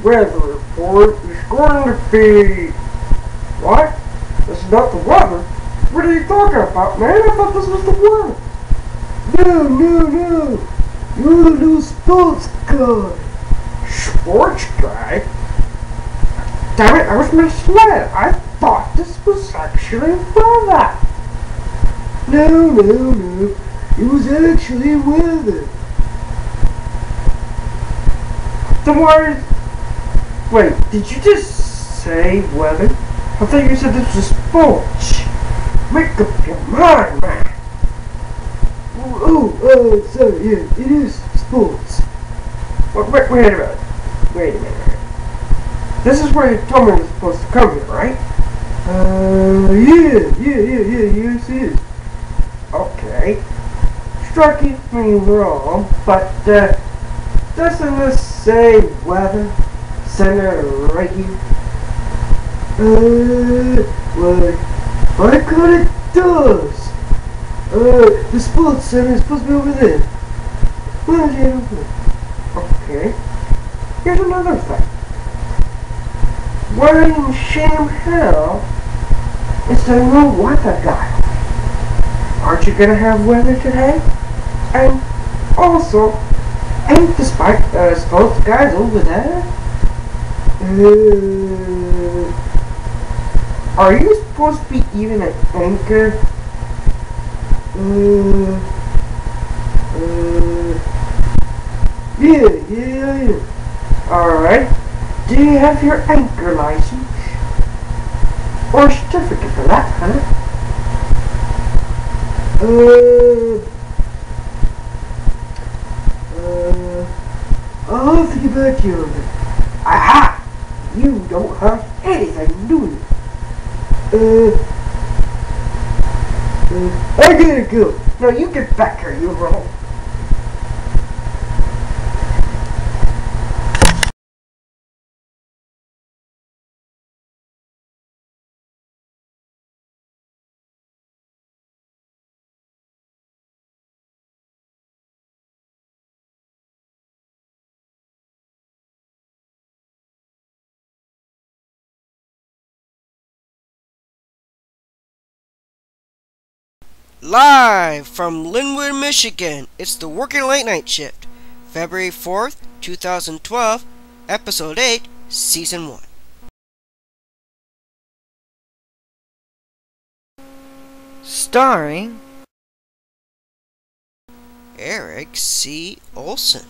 weather report is going to be... What? This is not the weather? What are you talking about, man? I thought this was the weather. No. You're the new sports guy. Sports guy? Damn it, I was misled. I thought this was actually weather. No. It was actually weather. Then why... Wait, did you just say weather? I thought you said this was sports. Make up your mind, man. Sorry, yeah, it is sports. Wait a minute. This is where you told me I was supposed to come here, right? Yeah, yes it is. Okay. Striking me wrong, but, doesn't this say weather center right here? What it does. The sports center is supposed to be over there. Okay. Here's another thing. Where in sham hell is there no weather guy? Aren't you gonna have weather today? And also, ain't the sports guys over there? Are you supposed to be even an anchor? Yeah, I am. Alright. Do you have your anchor license? Or certificate for that, huh? I'll think about you. Aha! You don't have anything, do you? I gotta go. No, you get back here, you roll. Live from Linwood, Michigan, it's the Working Late Night Shift, February 4th, 2012, Episode 8, Season 1. Starring Eric C. Olson.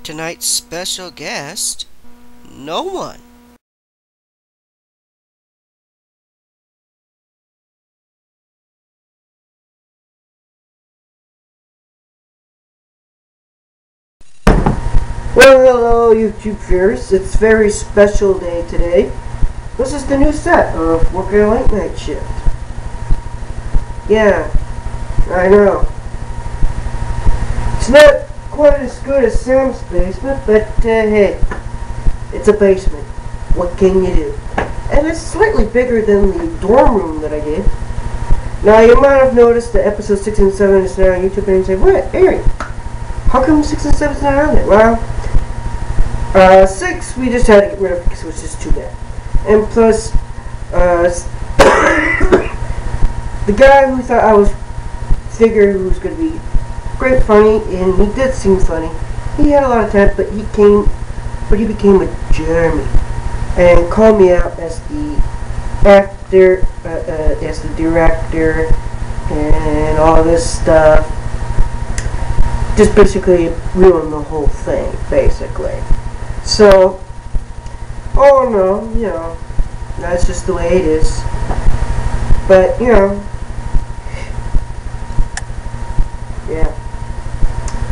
Tonight's special guest, no one. Well, hello YouTube viewers, it's a very special day today. This is the new set of Working Late Night Shift. Yeah, I know. It's not quite as good as Sam's basement, but hey, it's a basement. What can you do? And it's slightly bigger than the dorm room that I did. Now, you might have noticed that episode 6 and 7 is now on YouTube, and you say, what, Eric? How come 6 and 7 is not on it? Well, 6 we just had to get rid of because it was just too bad. And plus, the guy who thought I was figure who was going to be great funny, and he did seem funny. He had a lot of time, but he became a Jeremy and called me out as the actor, as the director, and all this stuff. Just basically ruined the whole thing, basically. So, oh no, you know, that's just the way it is. But, you know, yeah.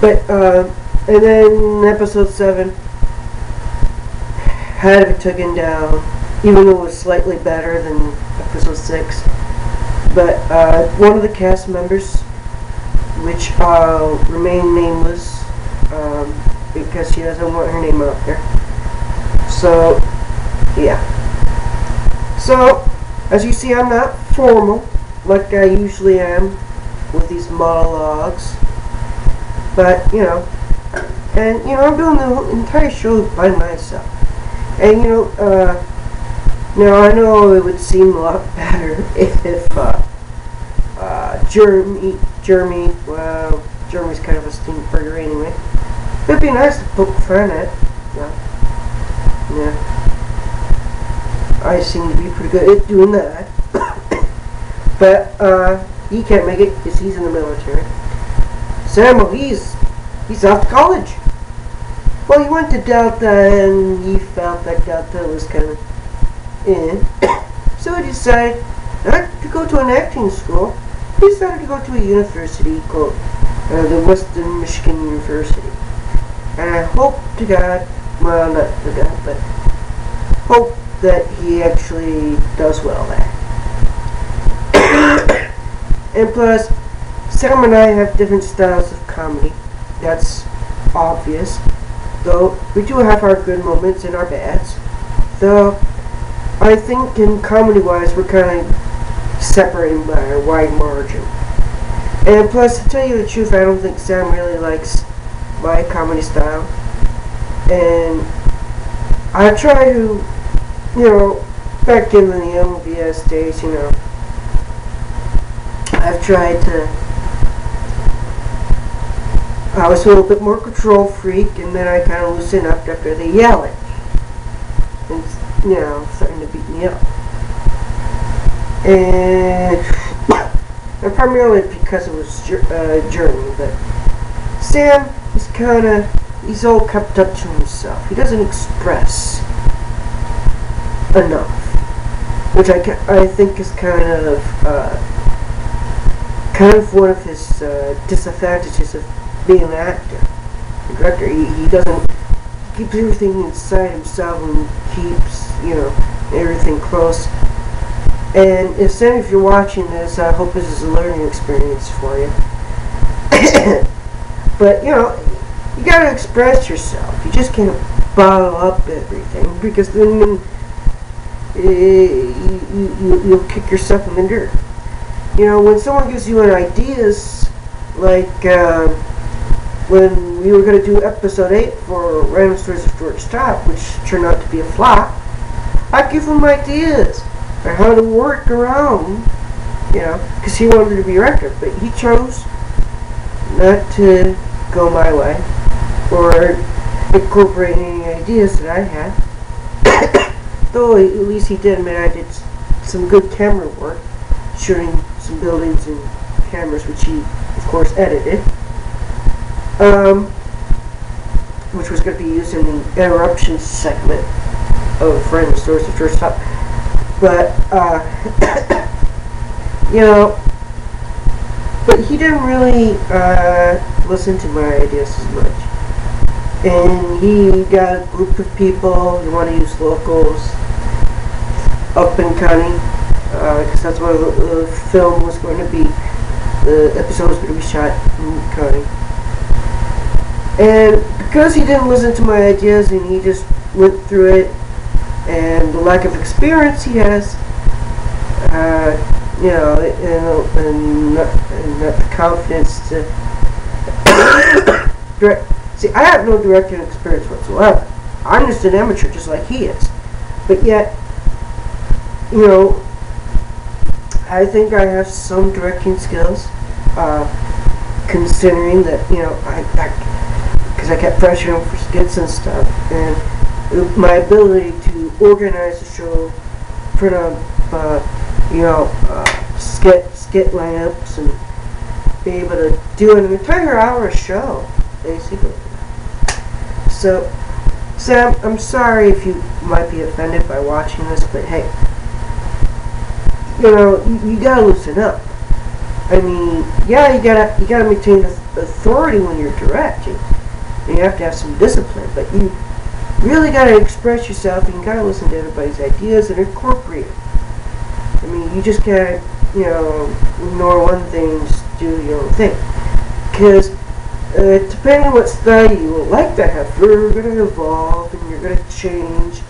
But, and then episode 7 had to be taken down, even though it was slightly better than episode 6. But, one of the cast members, which remain nameless, because she doesn't want her name out there. So, yeah. So, as you see, I'm not formal, like I usually am with these monologues. But, and, I'm doing the entire show by myself. And, now I know it would seem a lot better if, Jeremy's kind of a steam burger anyway. It'd be nice to poke fun at, yeah. I seem to be pretty good at doing that. But, he can't make it because he's in the military. Sam, well, he's off to college. Well, he went to Delta and he felt that Delta was kind of in. So he decided not to go to an acting school. He decided to go to a university called the Western Michigan University. And I hope to God, well, not to God, but hope that he actually does well there. And plus, Sam and I have different styles of comedy. That's obvious. Though we do have our good moments and our bads. Though I think in comedy-wise we're kind of separating by a wide margin. And plus, to tell you the truth, I don't think Sam really likes my comedy style. And I try to, back in the MVS days, I've tried to. I was a little bit more control freak, and then I kind of loosen up after they yell it. And, starting to beat me up. And primarily because it was Jeremy, but Sam is he's all kept up to himself. He doesn't express enough, which I think is kind of one of his disadvantages of being an actor, a director. He doesn't keep everything inside himself and keeps, everything close. And if Sam, if you're watching this, I hope this is a learning experience for you. But, you gotta express yourself. You just can't bottle up everything, because then you'll kick yourself in the dirt. When someone gives you an ideas, like when we were going to do episode 8 for Random Stories of George Stott, which turned out to be a flop, I give him ideas on how to work around, because he wanted to be a director, but he chose not to go my way or incorporate any ideas that I had. Though at least he did admit I did some good camera work, shooting some buildings and cameras, which he, of course, edited. Which was going to be used in the interruption segment of Random Stories of George Stott. But, but he didn't really listen to my ideas as much. And he got a group of people who want to use locals up and coming, because that's what the film was going to be. The episode was going to be shot in County. And because he didn't listen to my ideas and he just went through it, and the lack of experience he has, and not the confidence to direct. See, I have no directing experience whatsoever. I'm just an amateur, just like he is. But yet, I think I have some directing skills, considering that, because I kept pressuring him for skits and stuff, and my ability to organize the show, put on, skit lineups, and be able to do an entire hour show, basically. So, Sam, I'm sorry if you might be offended by watching this, but hey, you gotta loosen up. I mean, yeah, you gotta maintain authority when you're directing. And you have to have some discipline, but you really gotta express yourself, and you gotta listen to everybody's ideas and incorporate it. I mean, you just can't, ignore one thing and just do your own thing. Because depending on what style you would like to have, you're gonna evolve and you're gonna change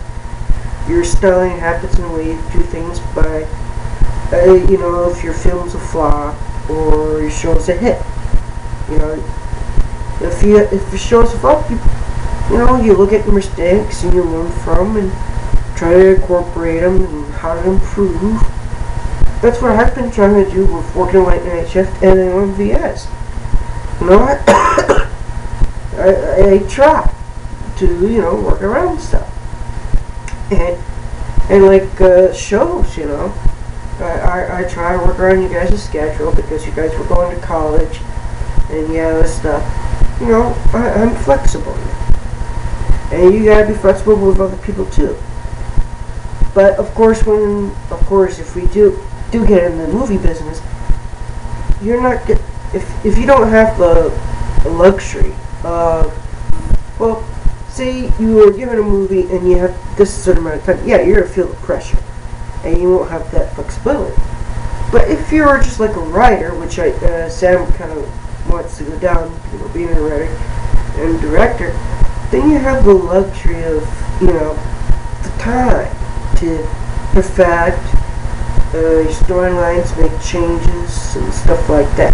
your styling habits and way you do things by, if your film's a flop or your show's a hit. If it shows up, you look at your mistakes and you learn from and try to incorporate them and how to improve. That's what I've been trying to do with working late night shift and then on VS. I try to work around stuff and like shows. I try to work around you guys' schedule because you guys were going to college and this stuff. I'm flexible, and you gotta be flexible with other people too. But of course, if we do get in the movie business, you're not if you don't have the luxury of, well, say you were given a movie and you have this certain amount of time. Yeah, you're gonna feel the pressure, and you won't have that flexibility. But if you're just like a writer, which Sam kind of wants to go down, being a writer and director, then you have the luxury of, the time to perfect your storylines, make changes and stuff like that.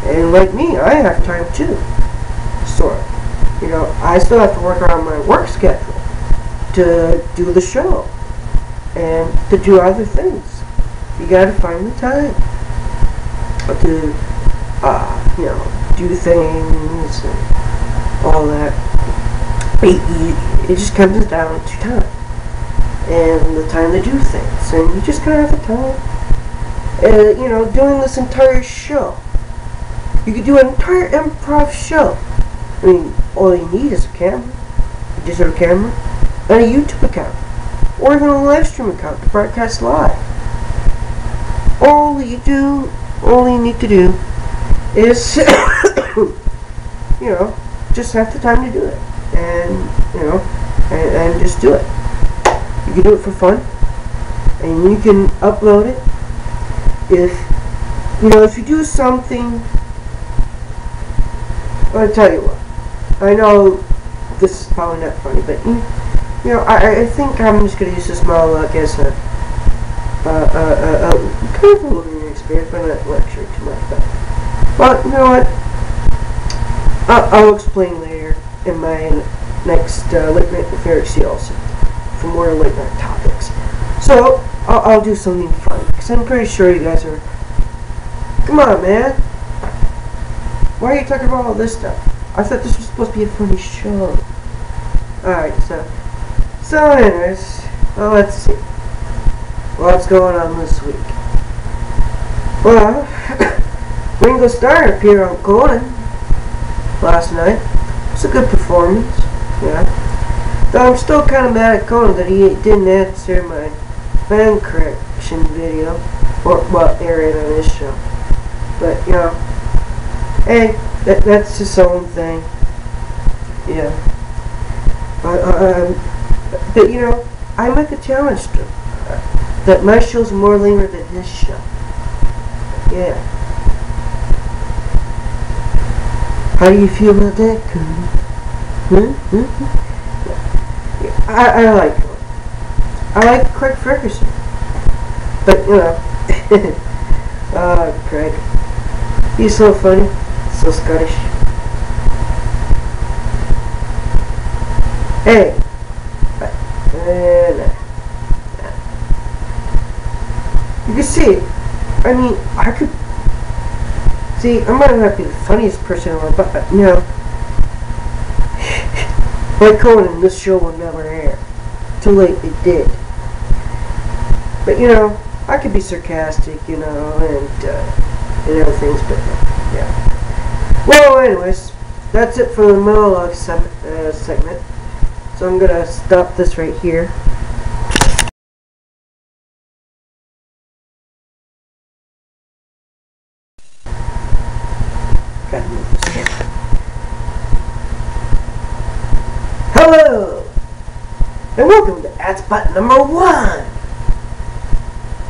And like me, I have time too. Sort of. I still have to work around my work schedule to do the show and to do other things. You gotta find the time to do things and all that. It just comes down to time and the time to do things, and you just kind of have the time. Doing this entire show, you could do an entire improv show. I mean, all you need is a camera, a digital camera, and a YouTube account, or even a live stream account to broadcast live. All you need to do is, just have the time to do it, and just do it. You can do it for fun, and you can upload it. If you do something, I'll tell you what. I know this is probably not funny, but I think I'm just gonna use this monologue as a kind of a learning experience, but not lecturing too much. But you know what? I'll explain later in my next Late Night with Eric C. Olsen for more late night topics. So I'll do something fun because I'm pretty sure you guys are. Come on, man! Why are you talking about all this stuff? I thought this was supposed to be a funny show. Alright, so anyways, well, let's see. What's going on this week? Well, Ringo Starr appeared on Conan last night. It's a good performance, Though I'm still kind of mad at Conan that he didn't answer my fan correction video, or aired on his show. But hey, that's his own thing. Yeah. But I make a challenge to him that my show's more linear than his show. Yeah. How do you feel about that, Conan? I like him. I like Craig Ferguson. But Craig. He's so funny, so Scottish. Hey, you can see, I mean, I could, see, I might not be the funniest person ever, but, like Conan, this show will never air. Too late, it did. But, I could be sarcastic, and other things, but, yeah. Well, anyways, that's it for the monologue segment. So I'm gonna stop this right here. Gotta move this here. Hello, and welcome to Ad Spot number 1.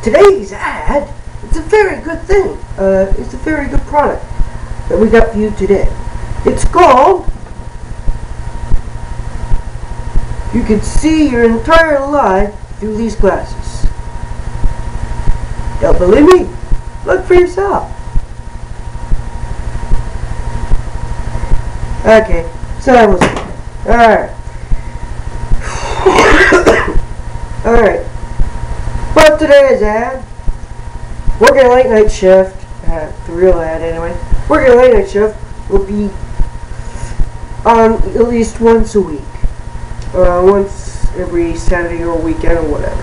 Today's ad, it's a very good thing. It's a very good product that we got for you today. It's called, you can see your entire life through these glasses. Don't believe me? Look for yourself. Okay, so that was alright. Alright. But today's ad, working a late night shift, the real ad anyway, working a late night shift will be on at least once a week. Once every Saturday or weekend or whatever.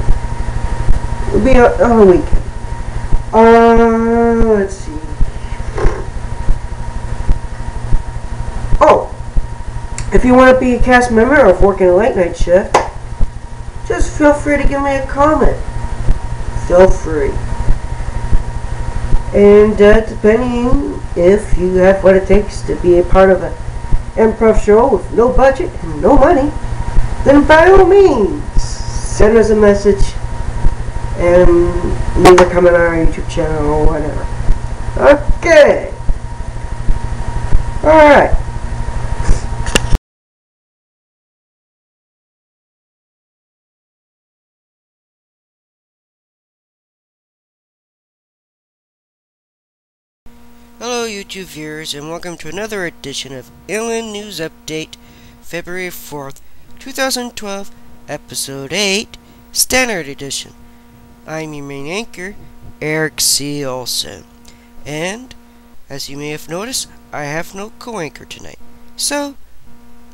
It'll be on a weekend. Let's see. Oh, if you want to be a cast member of working a late night shift, just feel free to give me a comment. Feel free. And depending if you have what it takes to be a part of an improv show with no budget and no money, then by all means, send us a message and leave a comment on our YouTube channel or whatever. Okay. Alright. Hello YouTube viewers, and welcome to another edition of Illin News Update, February 4th, 2012, Episode 8, Standard Edition. I'm your main anchor, Eric C. Olson, and, as you may have noticed, I have no co-anchor tonight. So,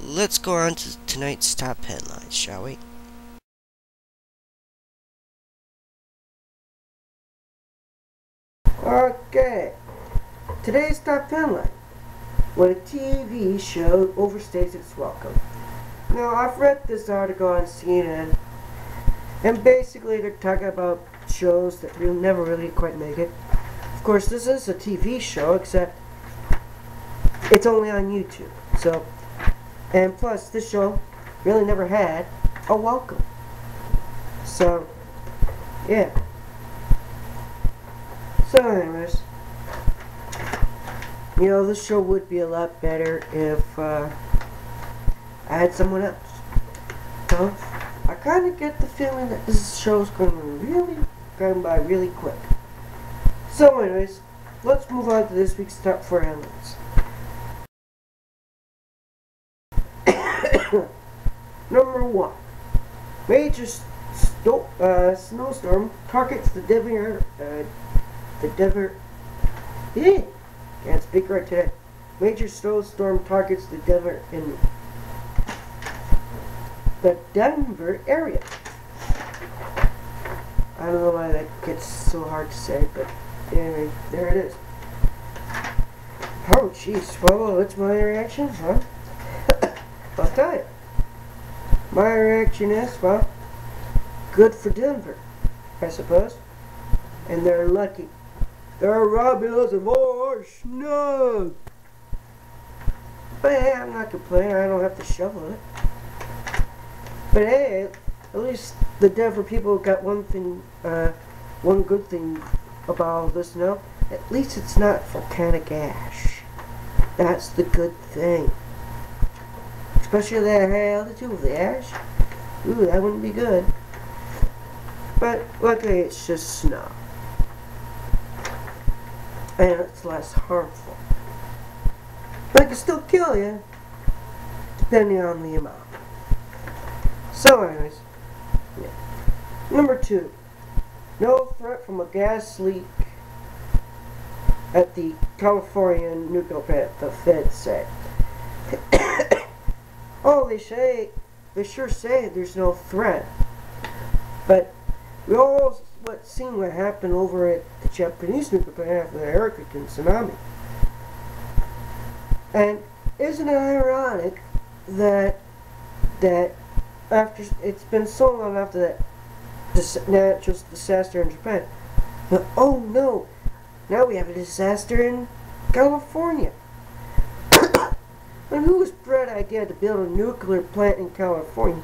let's go on to tonight's top headlines, shall we? Okay. Today's top headline: when a TV show overstays its welcome. Now, I've read this article on CNN, and basically they're talking about shows that will never really quite make it. Of course, this is a TV show, except it's only on YouTube. So, and plus, this show really never had a welcome. So, yeah. So, anyways. You know, this show would be a lot better if I had someone else. So, I kind of get the feeling that this show's going to really go by really quick. So anyways, let's move on to this week's top 4 headlines. Number 1. Major snowstorm targets the Denver can't speak right today. Major snowstorm targets the Denver area. I don't know why that gets so hard to say, but anyway, there it is. Oh, jeez. Well, what's my reaction, huh? I'll tell you. My reaction is, well, good for Denver, I suppose. And they're lucky. They're robbing us of more snow. But hey, I'm not complaining. I don't have to shovel it. But hey, at least the Denver people got one good thing about all this now. At least it's not volcanic ash. That's the good thing. Especially that high altitude with the ash. Ooh, that wouldn't be good. But luckily it's just snow. And it's less harmful. But it can still kill you, depending on the amount. So anyways, yeah. Number 2. No threat from a gas leak at the California nuclear plant, the Feds say. Oh, they sure say there's no threat. But we all seen what happened over at the Japanese nuclear plant after the earthquake and tsunami. And isn't it ironic that after it's been so long after that natural disaster in Japan, but oh no, now we have a disaster in California. And who was the bright idea to build a nuclear plant in California?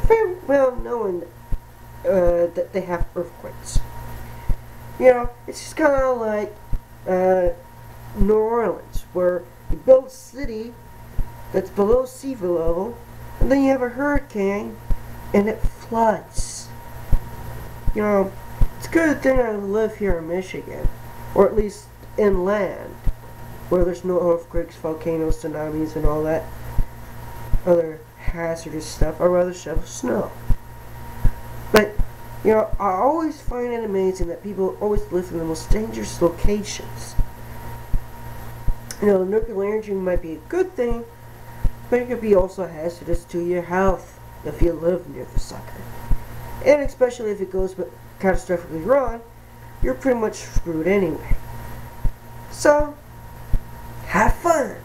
Very well knowing that they have earthquakes. You know, it's just kind of like New Orleans, where you build a city that's below sea level, and then you have a hurricane, and it floods. You know, it's a good thing I live here in Michigan, or at least inland, where there's no earthquakes, volcanoes, tsunamis, and all that other hazardous stuff. I'd rather shovel snow. But, you know, I always find it amazing that people always live in the most dangerous locations. You know, nuclear energy might be a good thing, but it could be also hazardous to your health if you live near the sucker. And especially if it goes catastrophically wrong, you're pretty much screwed anyway. So, have fun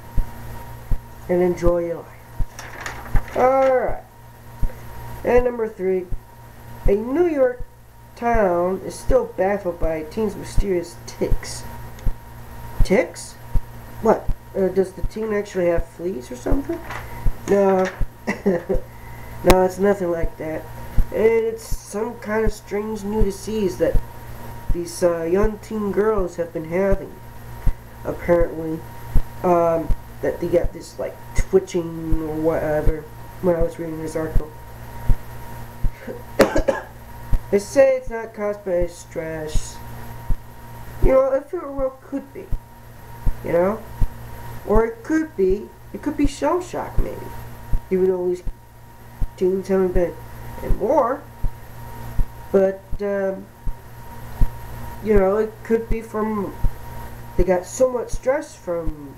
and enjoy your life. Alright. And number 3, a New York town is still baffled by a teen's mysterious tics. Tics? What? Does the teen actually have fleas or something? No. No, it's nothing like that. And it's some kind of strange new disease that these young teen girls have been having. Apparently, that they got this like twitching or whatever when I was reading this article. They say it's not caused by stress. You know, it very well could be. You know? Or it could be shell shock maybe. Even though these teens haven't been and more. But, you know, it could be from, they got so much stress from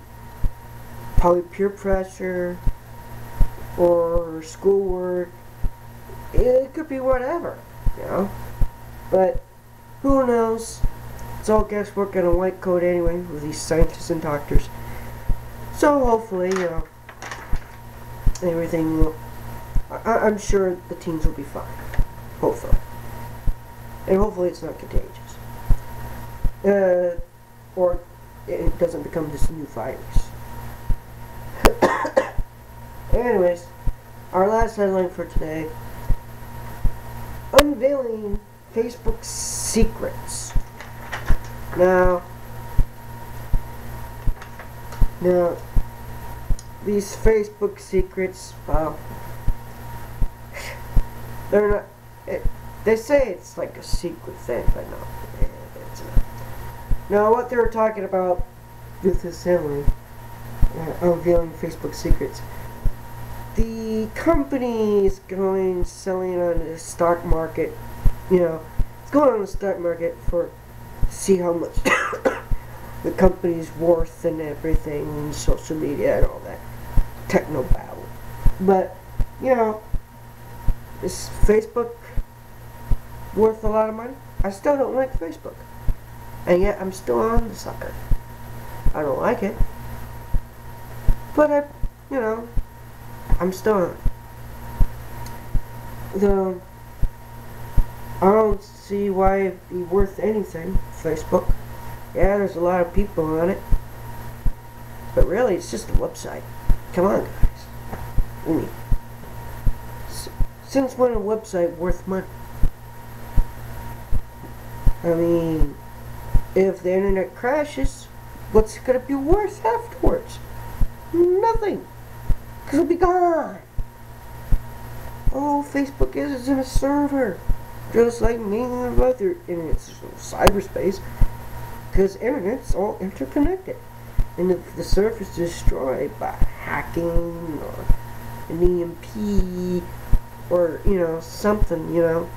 probably peer pressure or schoolwork. It could be whatever, you know. But who knows? It's all guesswork and a white coat anyway with these scientists and doctors. So hopefully, you know, everything will, I'm sure the teens will be fine. Hopefully. And hopefully it's not contagious. Or it doesn't become this new virus. Anyways, our last headline for today. Unveiling Facebook secrets. Now, these Facebook secrets, well, they're not, they say it's like a secret thing, but no, it's not. Now, what they were talking about with this headline, unveiling Facebook secrets, the company is selling on the stock market, you know, it's going on the stock market for, see how much the company's worth and everything, and social media and all that techno battle. But, you know, is Facebook worth a lot of money? I still don't like Facebook. And yet I'm still on the sucker. I don't like it. But you know, I'm still on it. I don't see why it'd be worth anything, Facebook. Yeah, there's a lot of people on it. But really, it's just a website. Come on, guys. I mean, since when a website worth money? I mean, if the internet crashes, what's it going to be worth afterwards? Nothing. Because it'll be gone. Oh, Facebook isn't a server. Just like many other internet's cyberspace. Because internet's all interconnected. And if the server is destroyed by hacking or an EMP or, you know, something, you know,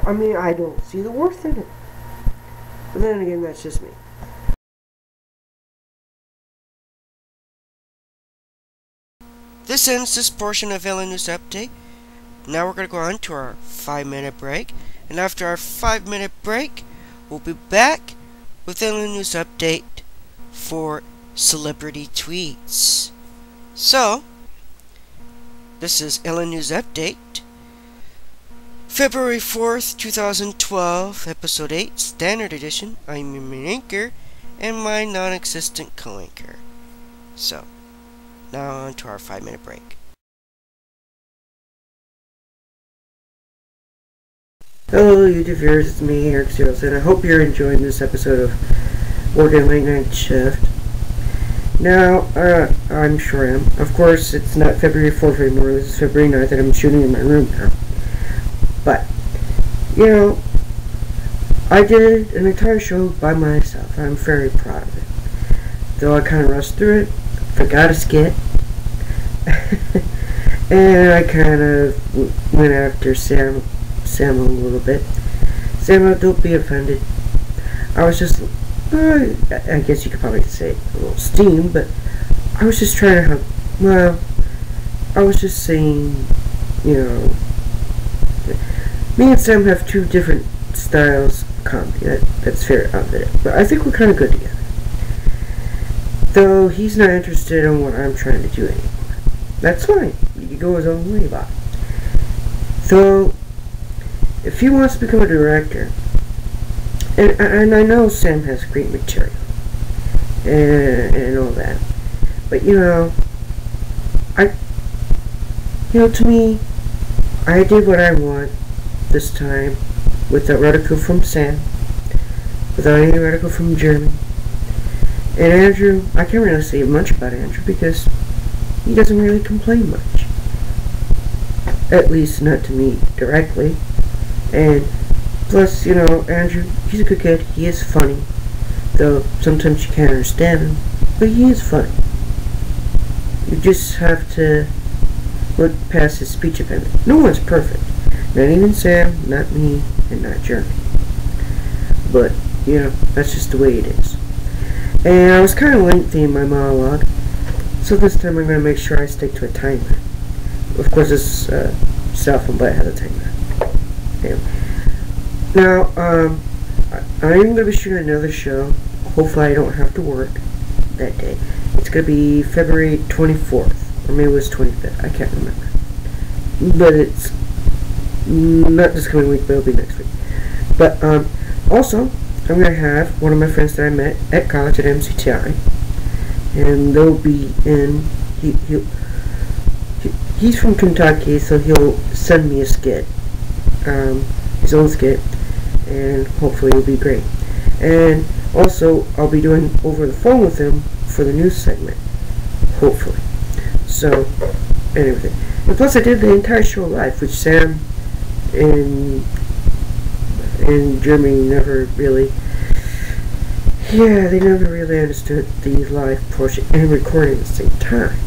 I mean, I don't see the worth in it. But then again, that's just me. This ends this portion of LN News Update. Now we're going to go on to our 5-minute break. And after our 5-minute break, we'll be back with LN News Update for celebrity tweets. So, this is LN News Update, February 4th, 2012, Episode 8, Standard Edition. I'm your main anchor and my non-existent co-anchor. So, now on to our 5-minute break. Hello YouTube viewers, it's me, Eric Zeros, and I hope you're enjoying this episode of Working Late Night Shift. Now, I'm sure I am. Of course, it's not February 4th anymore, this is February 9th, and I'm shooting in my room now. But, you know, I did an entire show by myself. I'm very proud of it. though I kind of rushed through it. Forgot a skit. And I kind of went after Sam a little bit. Sam, don't be offended. I was just, I guess you could probably say a little steam, but I was just trying to have, well, I was just saying, you know, me and Sam have two different styles of comedy. That's fair, I'll admit it. But I think we're kind of good together. Though he's not interested in what I'm trying to do anymore. That's fine. He can go his own way about it. So, if he wants to become a director, and I know Sam has great material, and all that, but to me, I did what I want this time, without ridicule from Sam, without any ridicule from Jeremy. And Andrew, I can't really say much about Andrew because he doesn't really complain much. At least not to me directly. And plus, Andrew, he's a good kid. He is funny. Though sometimes you can't understand him. But he is funny. You just have to look past his speech impediment. No one's perfect. Not even Sam, not me, and not Jeremy. But, that's just the way it is. And I was kind of lengthy in my monologue. So this time I'm going to make sure I stick to a timer. Of course, this cell phone, but it has a timer. Okay. Now, I'm going to be shooting another show. Hopefully I don't have to work that day. It's going to be February 24th. Or maybe it was 25th. I can't remember. But it's not this coming week, but it'll be next week. But, also, I'm going to have one of my friends that I met at college at MCTI. And they'll be in, he's from Kentucky, so he'll send me a skit, his own skit, and hopefully it'll be great. And also, I'll be doing over the phone with him for the news segment, hopefully. So, and everything. And plus I did the entire show live, which Sam and Jeremy never really, they never really understood the live portion and recording at the same time.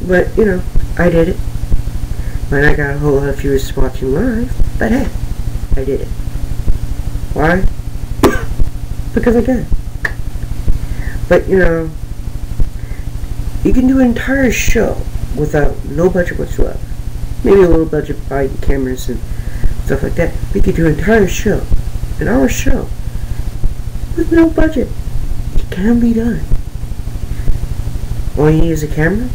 But, I did it. Might not got a whole lot of viewers watching live, but hey, I did it. Why? Because I can. But, you can do an entire show without no budget whatsoever. Maybe a little budget buying cameras and stuff like that. But you can do an entire show, an hour show, with no budget. It can be done. All you need is a camera,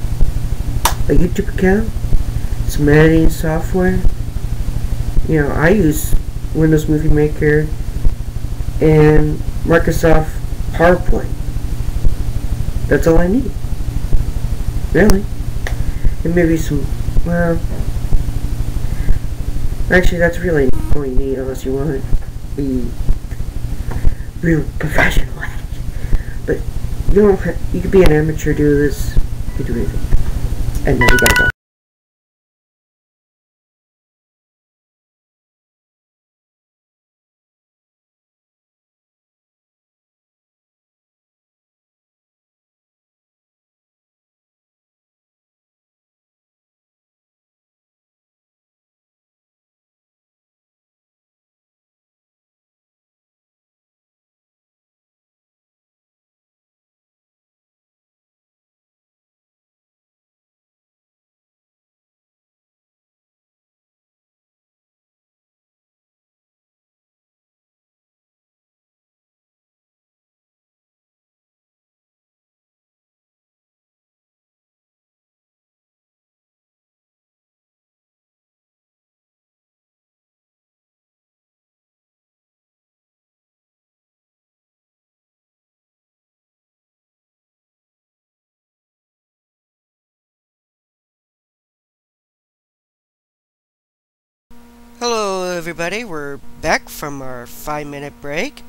a YouTube account, some editing software. I use Windows Movie Maker and Microsoft PowerPoint. That's all I need. Really. And maybe some, actually that's really all you need unless you want to be real professional at it. But you could be an amateur, do this, you could do anything. And then you gotta go. Hello, everybody. We're back from our 5-minute break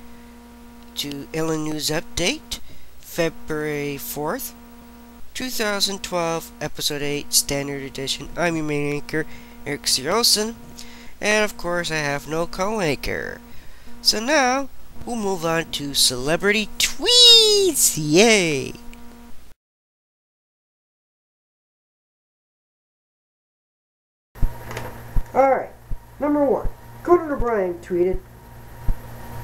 to Ellen News Update, February 4th, 2012, Episode 8, Standard Edition. I'm your main anchor, Eric C. Olsen, and of course, I have no co-anchor. So now, we'll move on to Celebrity Tweets! Bees! Yay! Alright, number 1. Conan O'Brien tweeted,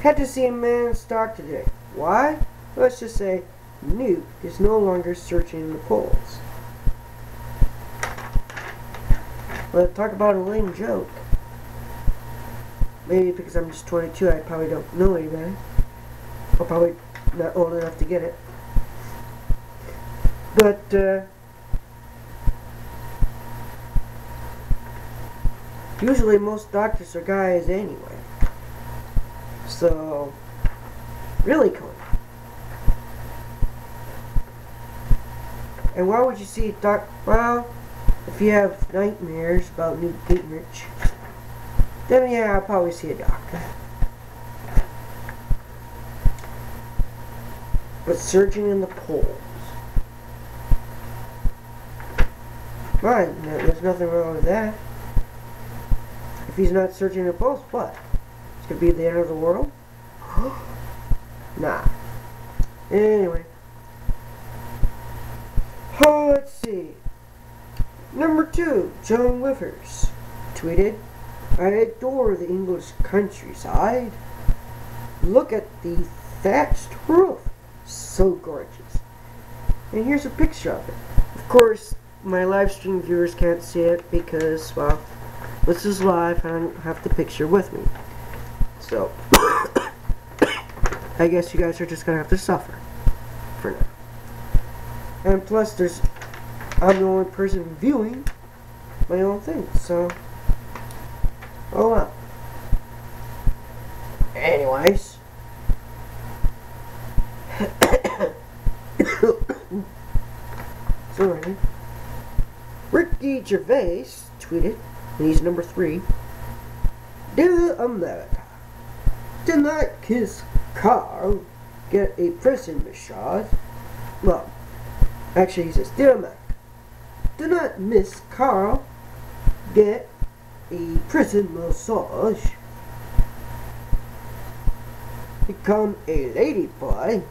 "Had to see a man stock today. Why? Let's just say Newt is no longer searching the polls." Let's talk about a lame joke. Maybe because I'm just 22, I probably don't know any better. I'm probably not old enough to get it. But, usually most doctors are guys anyway. So, really cool. And why would you see well, if you have nightmares about Newt Gingrich, then yeah, I'll probably see a doctor. But searching in the polls, fine, there's nothing wrong with that. If he's not searching the polls, what? It's gonna be the end of the world? Nah. Anyway. Oh, let's see. Number 2, John Withers tweeted, "I adore the English countryside. Look at the thatched roof. So gorgeous." And here's a picture of it. Of course, my live stream viewers can't see it because, well, this is live and I don't have the picture with me. So, I guess you guys are just gonna have to suffer for now. And plus, I'm the only person viewing my own thing, so, oh well. Anyways. Sorry. Ricky Gervais tweeted, and he's number 3, "Dear America, did not Kiss Carl get a prison massage?" Well, actually he says, "Dear America, do not Miss Carl get a prison massage? Become a lady boy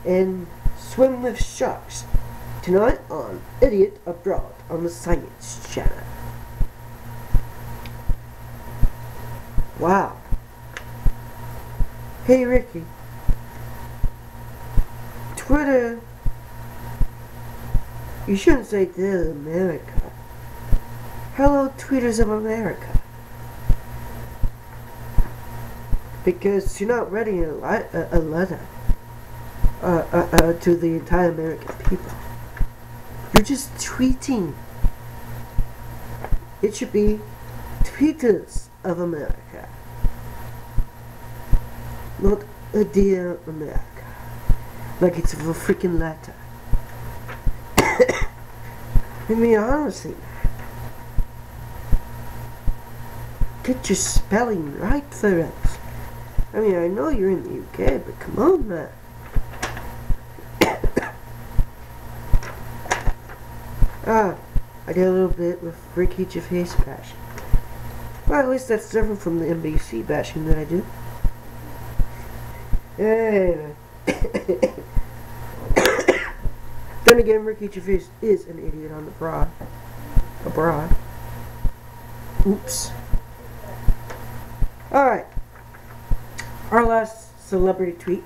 and swim with sharks tonight on Idiot Abroad on the Science Channel." Wow. Hey Ricky, Twitter, you shouldn't say "Dear America." Hello, tweeters of America. Because you're not writing a letter to the entire American people. You're just tweeting. It should be tweeters of America, not a "Dear America," like it's a freaking letter. I mean, honestly, get your spelling right for us. I mean, I know you're in the UK, but come on, man. I did a little bit with Ricky Gervais bashing. Well, at least that's different from the NBC bashing that I do. Anyway. Then again, Ricky Gervais is an idiot on abroad. Oops. Alright. Our last celebrity tweet.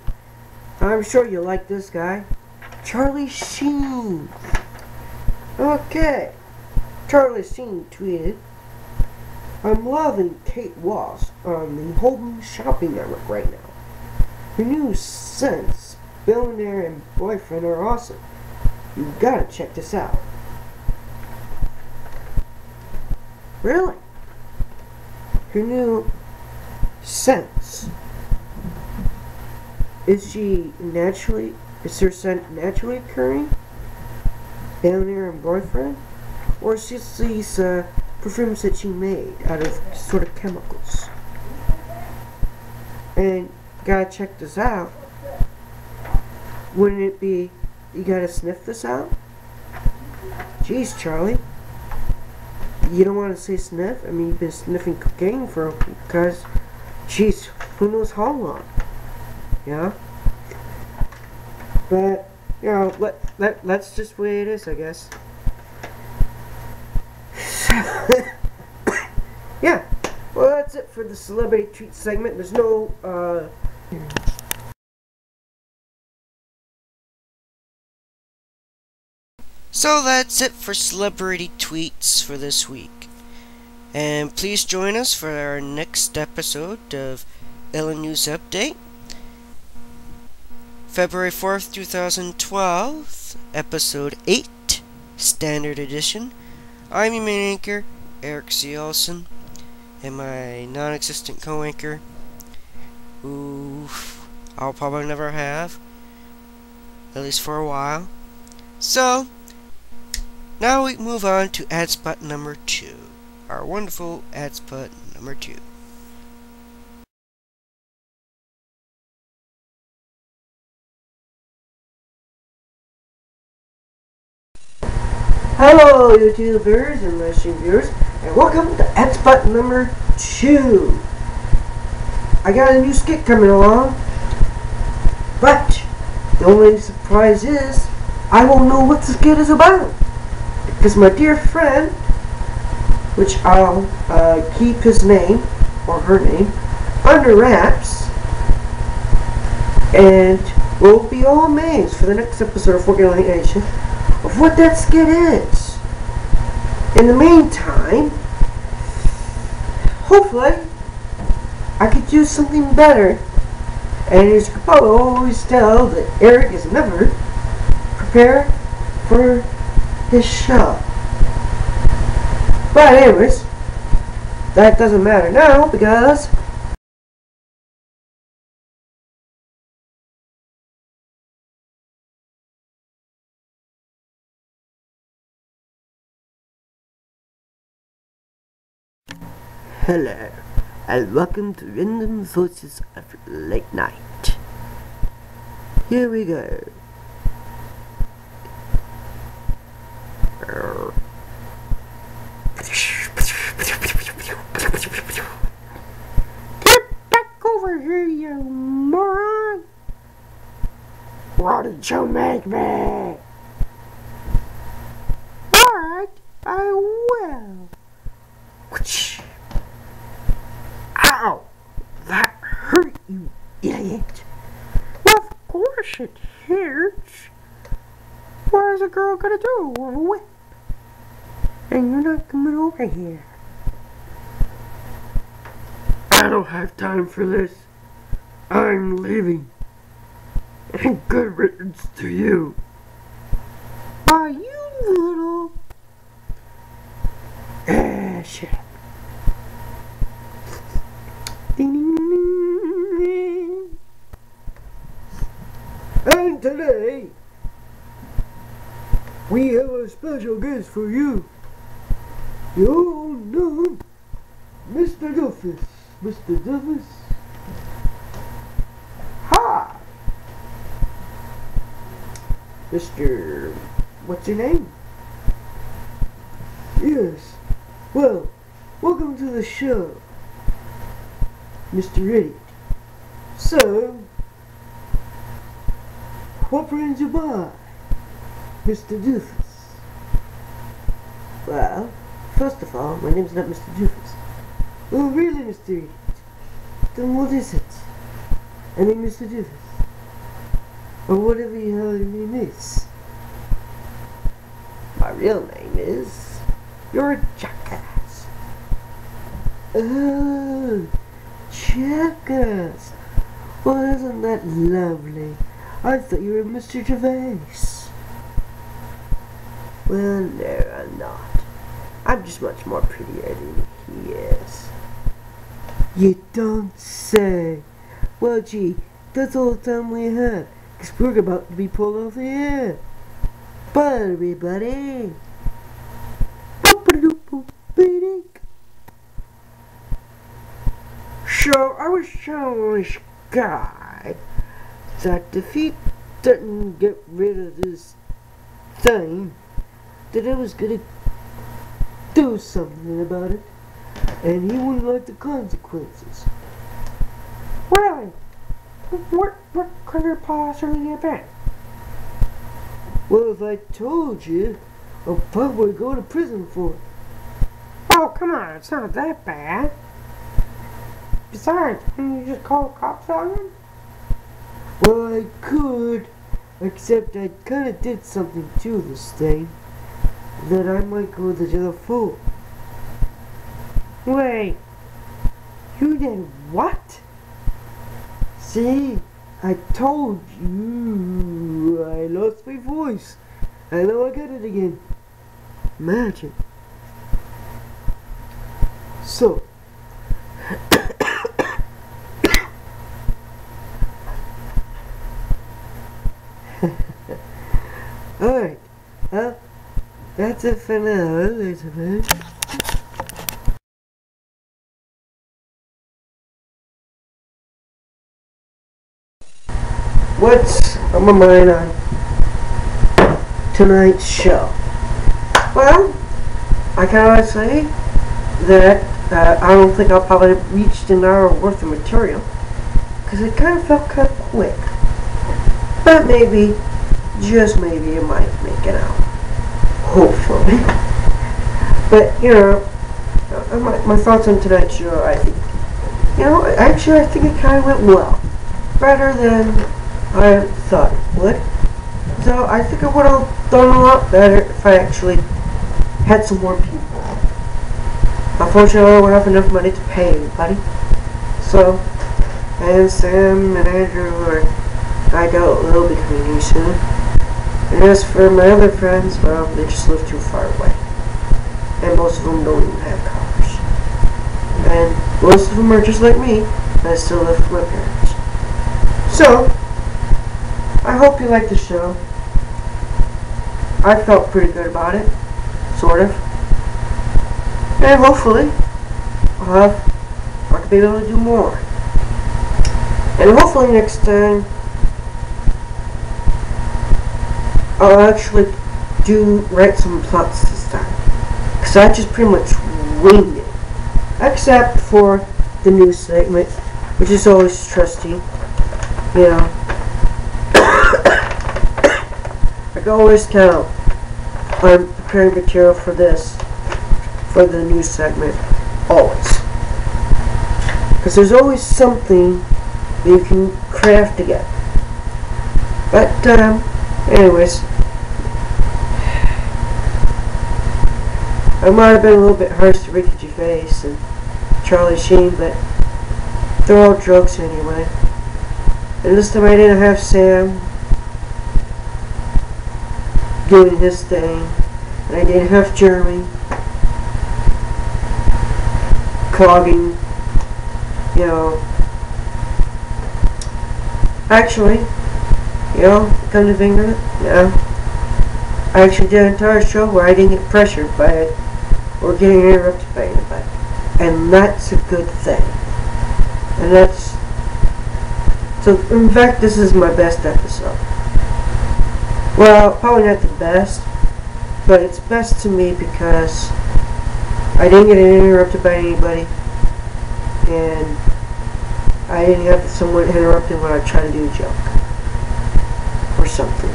I'm sure you'll like this guy. Charlie Sheen. Okay. Charlie Sheen tweeted, "I'm loving Kate Moss on the Holden Shopping Network right now. Her new Sense, Billionaire and Boyfriend are awesome. You gotta check this out." Really? Her new Sense. Is her scent naturally occurring? Billionaire and Boyfriend? Or is this these perfumes that she made out of sort of chemicals? And gotta check this out. Wouldn't it be, you gotta sniff this out? Jeez, Charlie. You don't want to say sniff? I mean, you've been sniffing cocaine because, jeez, who knows how long? Yeah? But, you know, that's just the way it is, I guess. Yeah. Well, that's it for the celebrity tweet segment. There's no, So that's it for celebrity tweets for this week. And please join us for our next episode of Ellen News Update. February 4th, 2012, Episode 8, Standard Edition. I'm your main anchor, Eric C. Olson, and my non-existent co-anchor, who I'll probably never have, at least for a while. So, now we move on to ad spot number 2, our wonderful ad spot number 2. hello, YouTubers and live stream viewers, and welcome to ad spot number 2. I got a new skit coming along, but the only surprise is I won't know what the skit is about, because my dear friend, which I'll keep his name, or her name, under wraps, and we'll be all amazed for the next episode of Forget Nation of what that skit is. In the meantime, hopefully, I could do something better. And as you can probably always tell that Eric is never prepared for his show. But anyways, that doesn't matter now because hello, and welcome to Random Sources of Late Night. Here we go. Get back over here, you moron! What did you make me? Alright, I will. Ow! That hurt, you idiot! Well, of course it hurts. What is a girl gonna do with a whip? And you're not coming over here. I don't have time for this. I'm leaving. And good riddance to you. Are you little? Shit. And today, we have a special guest for you. You all know Mr. Duffus. Mr. Duffus. Hi. Mr. What's your name? Yes. Well, welcome to the show, Mr. Idiot. So, what brings you by, Mr. Doofus? Well, first of all, my name's not Mr. Doofus. Oh, really, Mr. Idiot? Then what is it? I mean, Mr. Doofus. Or whatever the hell your name is. My real name is... You're a jackass. Oh, jackass. Well, isn't that lovely? I thought you were Mr. Gervais. Well, no, I'm not. I'm just much more prettier than he is. You don't say. Well, gee, that's all the time we have, because we're about to be pulled off the air. Bye, everybody. So, I was telling this guy that if he didn't get rid of this thing, that I was gonna do something about it, and he wouldn't like the consequences. Really? What could it possibly have been? Well, if I told you, I'll probably go to prison for it. Oh, come on, it's not that bad. Besides, can you just call the cops on him? Well, I could, except I kinda did something to this thing that I might go to jail for. Wait, you did what? See, I told you I lost my voice. I know I got it again. Imagine. So, alright, well, that's it for now, Elizabeth. What's on my mind on tonight's show? Well, I can honestly say that I don't think I'll probably reach an hour worth of material because it kind of felt kind of quick. But maybe, just maybe, it might make it out. Hopefully. But, you know, my thoughts on tonight's show, I think, you know, actually I think it kind of went well. Better than I thought it would. So I think I would have done a lot better if I actually had some more people. Unfortunately, I don't have enough money to pay anybody. So, and Sam and Andrew I got a little bit community soon. And as for my other friends, well, they just live too far away. And most of them don't even have cars. And most of them are just like me, and I still live with my parents. So, I hope you like the show. I felt pretty good about it. Sort of. And hopefully, I can be able to do more. And hopefully next time, I'll actually write some plots this time. Because I just pretty much winged it. Except for the news segment, which is always trusty. You know. I can always count on preparing material for this. For the news segment. Always. Because there's always something that you can craft together. But, anyways, I might have been a little bit harsh to Ricky Gervais and Charlie Sheen, but they're all jokes anyway. And this time I didn't have Sam doing his thing, and I didn't have Jeremy clogging, you know. Actually, you know, come to think of it, yeah, I actually did an entire show where I didn't get pressured by it or getting interrupted by anybody. And that's a good thing. And that's, so in fact this is my best episode. Well, probably not the best, but it's best to me because I didn't get interrupted by anybody, and I didn't have someone interrupted when I tried to do a joke or something.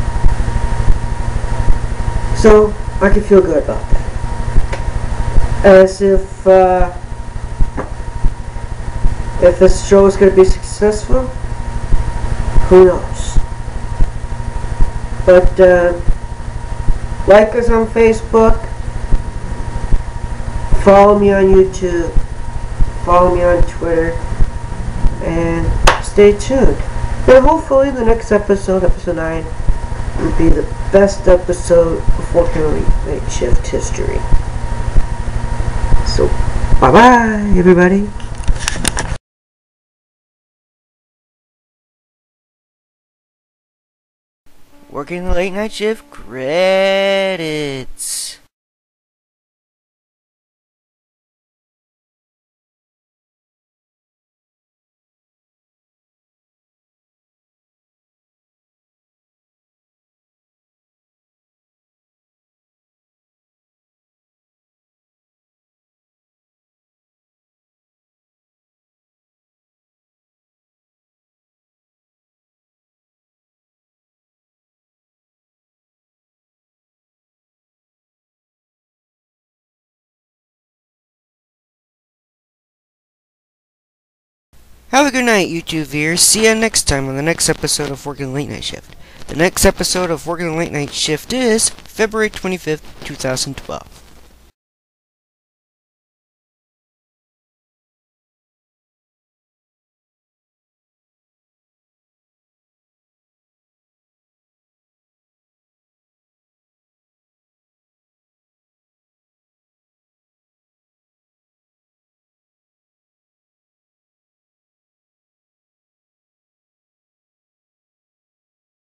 So I can feel good about that. As if this show is going to be successful, who knows? But like us on Facebook, follow me on YouTube, follow me on Twitter, and stay tuned. And hopefully the next episode, episode 9, will be the best episode before Henry Night Shift history. So, bye-bye, everybody. Working the late night shift credits. Have a good night, YouTube viewers. See you next time on the next episode of Working Late Night Shift. The next episode of Working Late Night Shift is February 25th, 2012.